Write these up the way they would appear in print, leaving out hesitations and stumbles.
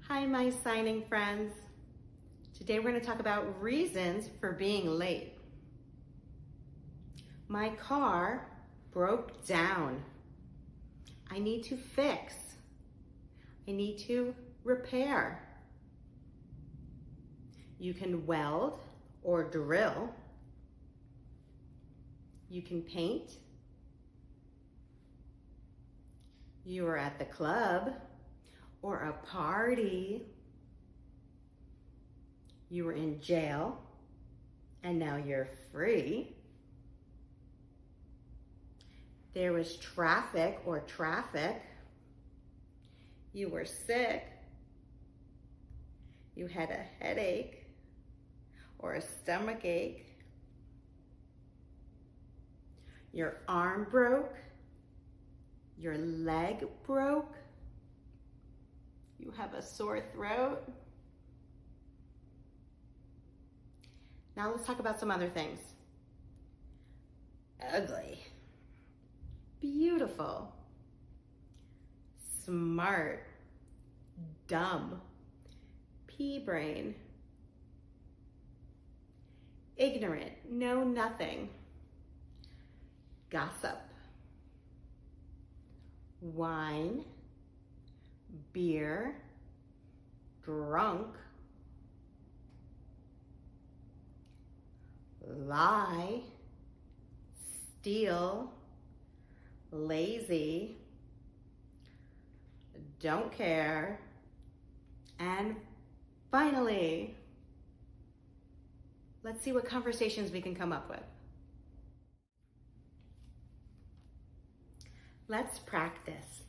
Hi, my signing friends. Today we're going to talk about reasons for being late. My car broke down. I need to fix. I need to repair. You can weld or drill. You can paint. You were at the club or a party. You were in jail and now you're free. There was traffic or traffic. You were sick. You had a headache or a stomach ache. Your arm broke. Your leg broke. You have a sore throat. Now let's talk about some other things. Ugly. Beautiful. Smart. Dumb. Pea-brain. Ignorant. Know nothing. Gossip. Wine. Beer. Drunk. Lie. Steal. Lazy. Don't care. And finally, let's see what conversations we can come up with. Let's practice.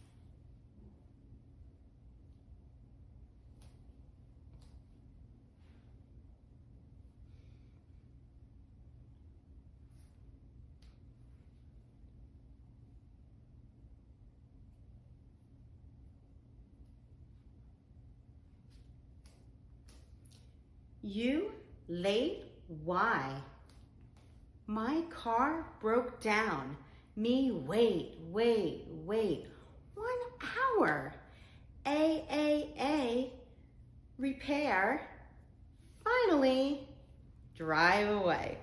You late? Why? My car broke down. Me wait. 1 hour. A. Repair. Finally, drive away.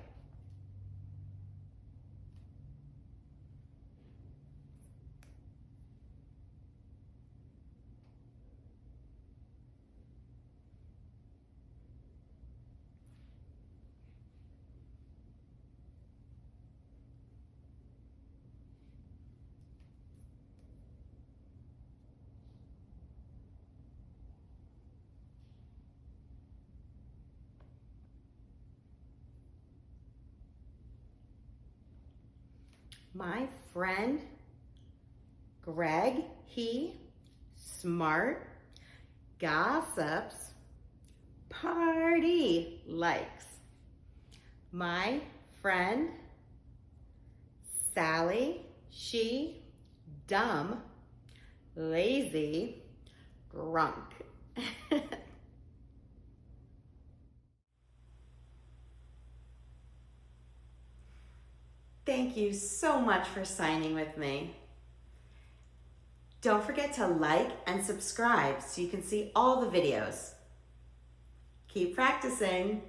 My friend Greg, he smart, gossips, party likes. My friend Sally, she dumb, lazy, drunk. Thank you so much for signing with me. Don't forget to like and subscribe so you can see all the videos. Keep practicing.